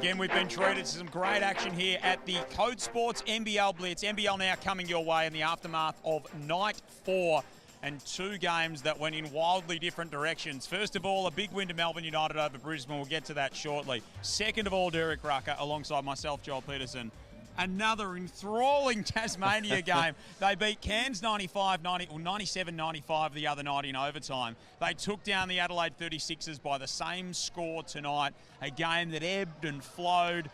Again, we've been treated to some great action here at the Code Sports NBL Blitz. NBL now coming your way in the aftermath of night 4 and 2 games that went in wildly different directions. First of all, a big win to Melbourne United over Brisbane. We'll get to that shortly. Second of all, Derek Rucker, alongside myself, Joel Peterson. Another enthralling Tasmania game. They beat Cairns 97-95 the other night in overtime. They took down the Adelaide 36ers by the same score tonight. A game that ebbed and flowed.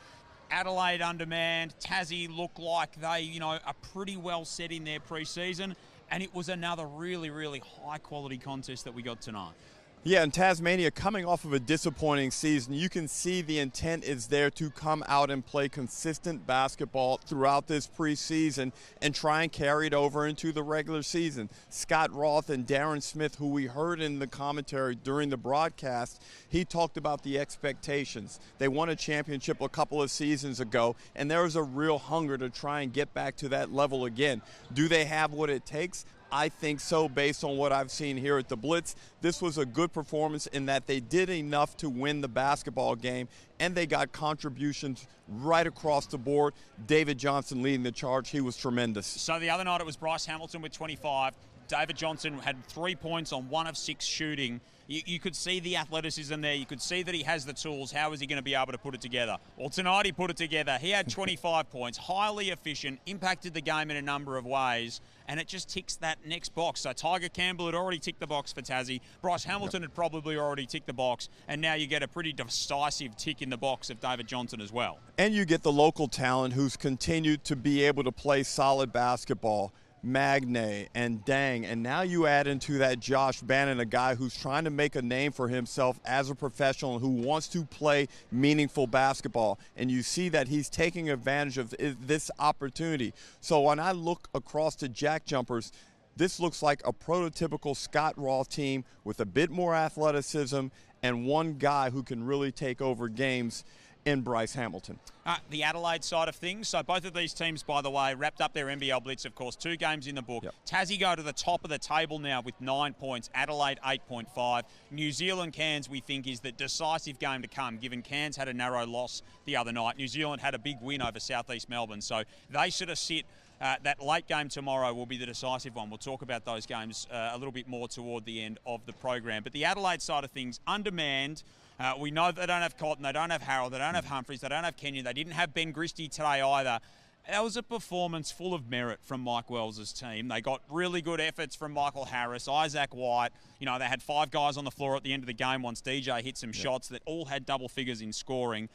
Adelaide undermanned. Tassie looked like they, are pretty well set in their pre-season. And it was another really, really high-quality contest that we got tonight. Yeah, and Tasmania coming off of a disappointing season, you can see the intent is there to come out and play consistent basketball throughout this preseason and try and carry it over into the regular season. Scott Roth and Darren Smith, who we heard in the commentary during the broadcast, he talked about the expectations. They won a championship a couple of seasons ago, and there is a real hunger to try and get back to that level again. Do they have what it takes? I think so, based on what I've seen here at the Blitz. This was a good performance in that they did enough to win the basketball game, and they got contributions right across the board. David Johnson leading the charge. He was tremendous. So the other night it was Bryce Hamilton with 25. David Johnson had 3 points on 1 of 6 shooting. You could see the athleticism there. You could see that he has the tools. How is he going to be able to put it together? Well, tonight he put it together. He had 25 points, highly efficient, impacted the game in a number of ways, and it just ticks that next box. So Tiger Campbell had already ticked the box for Tassie. Bryce Hamilton had probably already ticked the box, and now you get a pretty decisive tick in the box of David Johnson as well. And you get the local talent who's continued to be able to play solid basketball. Magne and Dang, and now you add into that Josh Bannon, a guy who's trying to make a name for himself as a professional and who wants to play meaningful basketball, and you see that he's taking advantage of this opportunity. So when I look across the JackJumpers, this looks like a prototypical Scott Roth team with a bit more athleticism and one guy who can really take over games in Bryce Hamilton. The Adelaide side of things. So both of these teams, by the way, wrapped up their NBL Blitz, of course. 2 games in the book. Yep. Tassie go to the top of the table now with 9 points. Adelaide 8.5. New Zealand Cairns, we think, is the decisive game to come, given Cairns had a narrow loss the other night. New Zealand had a big win over Southeast Melbourne. So they sort of sit. That late game tomorrow will be the decisive one. We'll talk about those games a little bit more toward the end of the program. But the Adelaide side of things, undermanned. We know they don't have Cotton, they don't have Harold, they don't have Humphries, they don't have Kenyon, they didn't have Ben Christie today either. That was a performance full of merit from Mike Wells' team. They got really good efforts from Michael Harris, Isaac White. They had 5 guys on the floor at the end of the game once DJ hit some shots that all had double figures in scoring.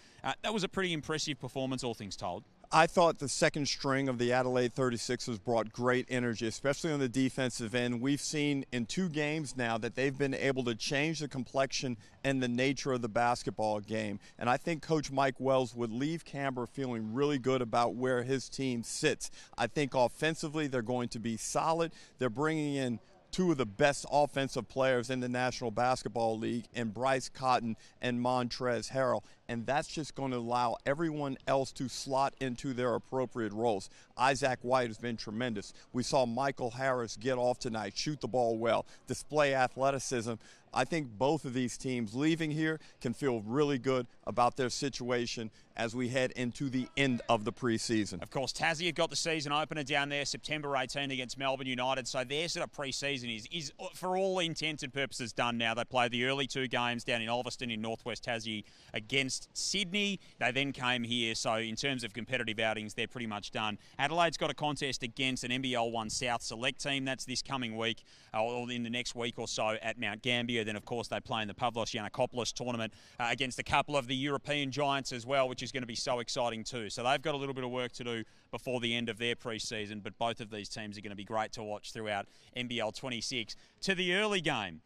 That was a pretty impressive performance, all things told. I thought the second string of the Adelaide 36ers brought great energy, especially on the defensive end. We've seen in 2 games now that they've been able to change the complexion and the nature of the basketball game. And I think Coach Mike Wells would leave Canberra feeling really good about where his team sits. I think offensively they're going to be solid. They're bringing in 2 of the best offensive players in the National Basketball League, in Bryce Cotton and Montrezl Harrell. And that's just going to allow everyone else to slot into their appropriate roles. Isaac White has been tremendous. We saw Michael Harris get off tonight, shoot the ball well, display athleticism. I think both of these teams leaving here can feel really good about their situation as we head into the end of the preseason. Of course, Tassie have got the season opener down there, September 18 against Melbourne United. So their sort of preseason is for all intents and purposes done now. They played the early 2 games down in Ulverston in northwest Tassie against Sydney. They then came here. So in terms of competitive outings, they're pretty much done. Adelaide's got a contest against an NBL 1 South select team. That's this coming week or in the next week or so at Mount Gambier. Then, of course, they play in the Pavlos Yiannakopoulos tournament against a couple of the European giants as well, which is going to be so exciting too. So they've got a little bit of work to do before the end of their pre-season, but both of these teams are going to be great to watch throughout NBL 26. To the early game,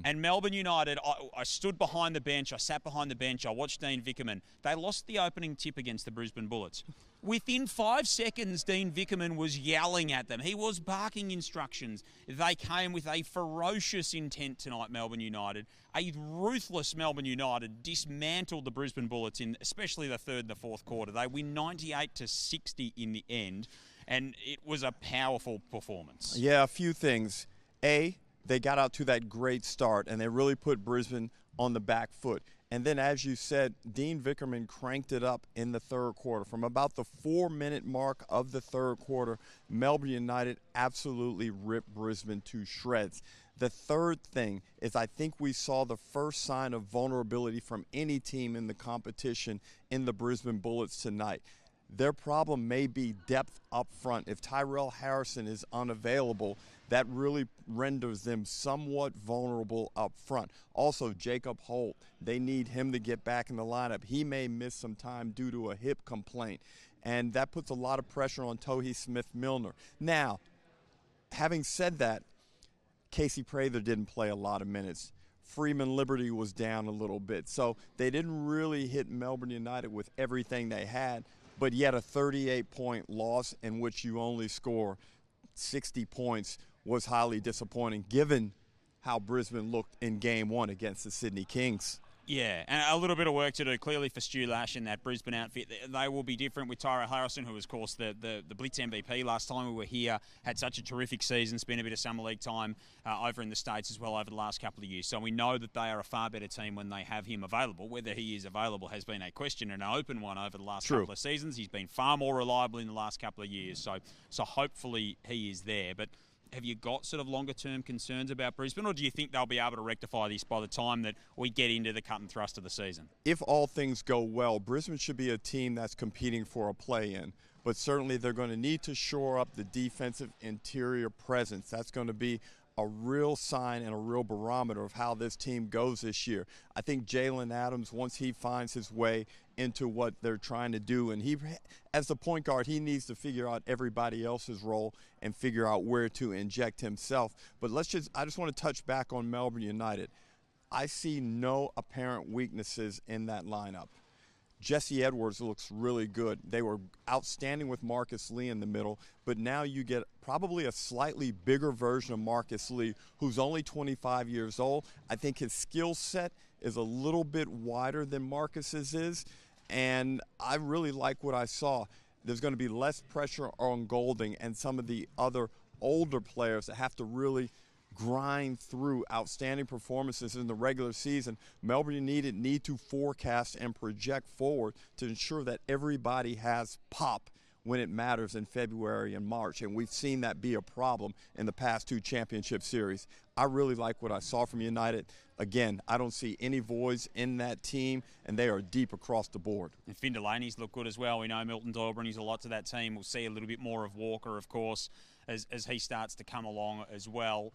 and Melbourne United, I stood behind the bench, I sat behind the bench, I watched Dean Vickerman. They lost the opening tip against the Brisbane Bullets. Within 5 seconds, Dean Vickerman was yelling at them. He was barking instructions. They came with a ferocious intent tonight, Melbourne United. A ruthless Melbourne United dismantled the Brisbane Bullets in especially the 3rd and the 4th quarter. They win 98-60 in the end, and it was a powerful performance. Yeah, a few things. A, they got out to that great start, and they really put Brisbane on the back foot. And then, as you said, Dean Vickerman cranked it up in the third quarter. From about the 4-minute mark of the third quarter, Melbourne United absolutely ripped Brisbane to shreds. The third thing is I think we saw the first sign of vulnerability from any team in the competition in the Brisbane Bullets tonight. Their problem may be depth up front. If Tyrell Harrison is unavailable, that really renders them somewhat vulnerable up front. Also, Jacob Holt, they need him to get back in the lineup. He may miss some time due to a hip complaint, and that puts a lot of pressure on Tohi Smith-Milner. Now, having said that, Casey Prather didn't play a lot of minutes. Freeman Liberty was down a little bit. So they didn't really hit Melbourne United with everything they had, but yet a 38-point loss in which you only score 60 points was highly disappointing given how Brisbane looked in Game 1 against the Sydney Kings. Yeah, and a little bit of work to do clearly for Stu Lash in that Brisbane outfit. They will be different with Tyrell Harrison, who was, of course, the Blitz MVP last time we were here, had such a terrific season, spent a bit of summer league time over in the States as well over the last couple of years. So we know that they are a far better team when they have him available. Whether he is available has been a question and an open one over the last couple of seasons. He's been far more reliable in the last couple of years, so hopefully he is there. But have you got sort of longer-term concerns about Brisbane, or do you think they'll be able to rectify this by the time that we get into the cut and thrust of the season? If all things go well, Brisbane should be a team that's competing for a play-in, but certainly they're going to need to shore up the defensive interior presence. That's going to be a real sign and a real barometer of how this team goes this year. I think Jalen Adams, once he finds his way into what they're trying to do, and he, as the point guard, he needs to figure out everybody else's role and figure out where to inject himself. But I just want to touch back on Melbourne United. I see no apparent weaknesses in that lineup. Jesse Edwards looks really good. They were outstanding with Marcus Lee in the middle, but now you get probably a slightly bigger version of Marcus Lee, who's only 25 years old. I think his skill set is a little bit wider than Marcus's is, and I really like what I saw. There's going to be less pressure on Golding and some of the other older players that have to really grind through outstanding performances in the regular season. Melbourne United need to forecast and project forward to ensure that everybody has pop when it matters in February and March, and we've seen that be a problem in the past two championship series. I really like what I saw from United. Again, I don't see any voids in that team, and they are deep across the board. And Finn Delaney's looked good as well. We know Milton Doyle brings a lot to that team. We'll see a little bit more of Walker, of course, as he starts to come along as well.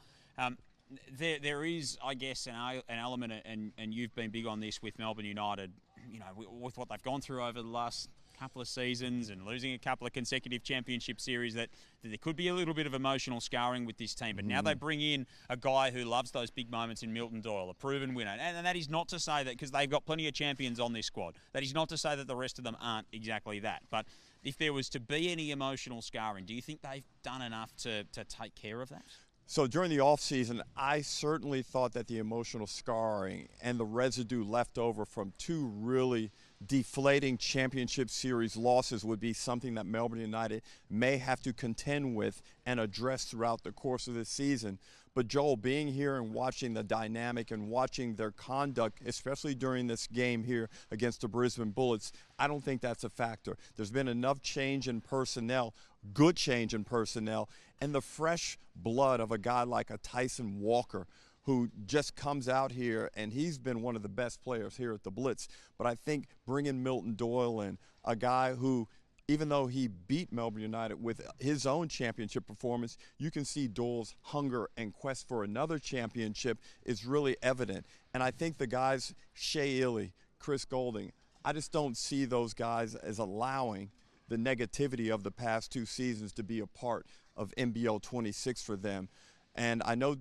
There is, I guess, an element, and you've been big on this with Melbourne United, you know, with what they've gone through over the last couple of seasons and losing a couple of consecutive championship series, that there could be a little bit of emotional scarring with this team. But now they bring in a guy who loves those big moments in Milton Doyle, a proven winner. And that is not to say that, because they've got plenty of champions on this squad, that is not to say that the rest of them aren't exactly that. But if there was to be any emotional scarring, do you think they've done enough to take care of that? So during the offseason, I certainly thought that the emotional scarring and the residue left over from two really deflating championship series losses would be something that Melbourne United may have to contend with and address throughout the course of this season. But Joel, being here and watching the dynamic and watching their conduct, especially during this game here against the Brisbane Bullets, I don't think that's a factor. There's been enough change in personnel, good change in personnel, and the fresh blood of a guy like a Tyson Walker, who just comes out here, and he's been one of the best players here at the Blitz. But I think bringing Milton Doyle in, a guy who, even though he beat Melbourne United with his own championship performance, you can see Doyle's hunger and quest for another championship is really evident. And I think the guys, Shea Illy, Chris Golding, I just don't see those guys as allowing the negativity of the past two seasons to be a part of NBL 26 for them. And I know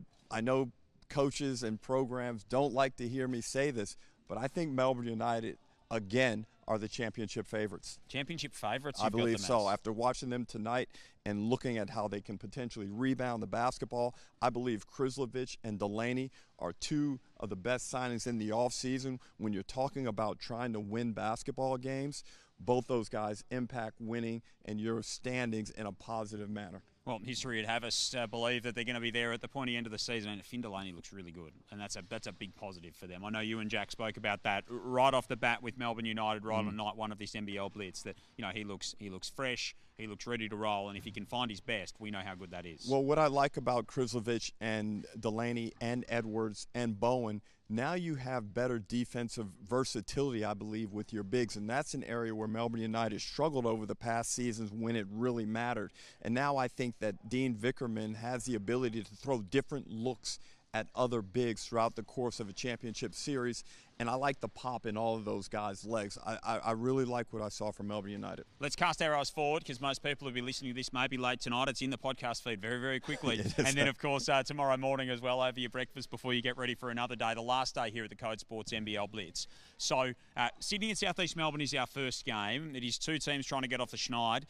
coaches and programs don't like to hear me say this, but I think Melbourne United, again, are the championship favorites. Championship favorites? I believe so. After watching them tonight and looking at how they can potentially rebound the basketball, I believe Krislovich and Delaney are two of the best signings in the offseason. When you're talking about trying to win basketball games, both those guys impact winning and your standings in a positive manner. Well, history would have us believe that they're going to be there at the pointy end of the season, and Finn Delaney looks really good, and that's a big positive for them. I know you and Jack spoke about that right off the bat with Melbourne United right on night one of this NBL Blitz, that he looks fresh, he looks ready to roll, and if he can find his best, we know how good that is. Well, what I like about Krislovic and Delaney and Edwards and Bowen, now you have better defensive versatility, I believe, with your bigs, and that's an area where Melbourne United struggled over the past seasons when it really mattered. And now I think that Dean Vickerman has the ability to throw different looks at other bigs throughout the course of a championship series, and I like the pop in all of those guys' legs. I really like what I saw from Melbourne United. Let's cast our eyes forward, because most people who will be listening to this maybe late tonight. It's in the podcast feed very, very quickly. And then, of course, tomorrow morning as well over your breakfast before you get ready for another day, the last day here at the Code Sports NBL Blitz. So Sydney and South East Melbourne is our first game. It is two teams trying to get off the schneid,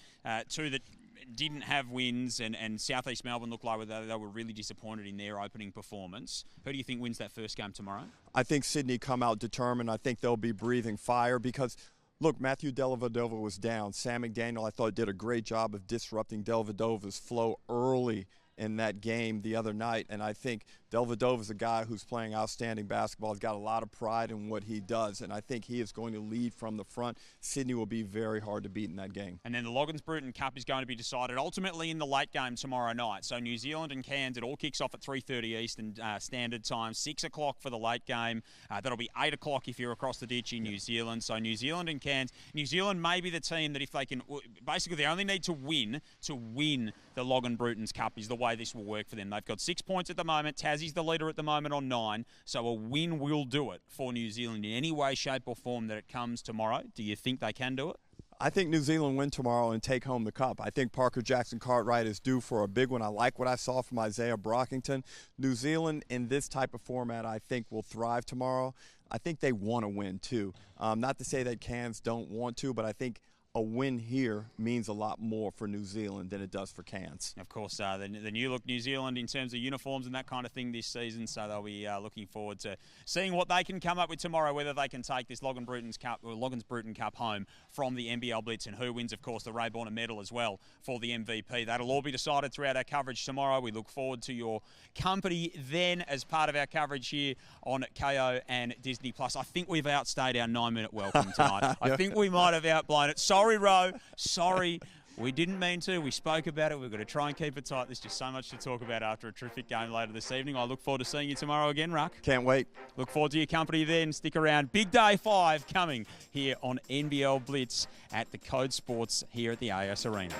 two that didn't have wins, and South East Melbourne looked like they were really disappointed in their opening performance. Who do you think wins that first game tomorrow? I think Sydney come out determined. I think they'll be breathing fire because, look, Matthew Dellavedova was down. Sam McDaniel, I thought, did a great job of disrupting Dellavedova's flow early in that game the other night, and I think Dellavedova is a guy who's playing outstanding basketball. He's got a lot of pride in what he does, and I think he is going to lead from the front. Sydney will be very hard to beat in that game. And then the Loggins-Bruton Cup is going to be decided ultimately in the late game tomorrow night. So New Zealand and Cairns, it all kicks off at 3:30 Eastern Standard Time, 6 o'clock for the late game. That'll be 8 o'clock if you're across the ditch in New Zealand. So New Zealand and Cairns. New Zealand may be the team that if they can, basically they only need to win the Loggins-Bruton's Cup is the way this will work for them. They've got 6 points at the moment. Tassie's the leader at the moment on 9. So a win will do it for New Zealand in any way, shape or form that it comes tomorrow. Do you think they can do it? I think New Zealand win tomorrow and take home the cup. I think Parker Jackson-Cartwright is due for a big one. I like what I saw from Isaiah Brockington. New Zealand in this type of format I think will thrive tomorrow. I think they want to win too. Not to say that Cairns don't want to, but I think a win here means a lot more for New Zealand than it does for Cairns. Of course, the new look New Zealand in terms of uniforms and that kind of thing this season, so they'll be looking forward to seeing what they can come up with tomorrow, whether they can take this Loggins-Bruton Cup home from the NBL Blitz, and who wins, of course, the Ray Bonner medal as well for the MVP. That'll all be decided throughout our coverage tomorrow. We look forward to your company then as part of our coverage here on KO and Disney+. I think we've outstayed our 9-minute welcome tonight. I think we might have outblown it. Sorry, Ro. Sorry. We didn't mean to. We spoke about it. We're going to try and keep it tight. There's just so much to talk about after a terrific game later this evening. I look forward to seeing you tomorrow again, Ruck. Can't wait. Look forward to your company then. Stick around. Big day 5 coming here on NBL Blitz at the Code Sports here at the AS Arena.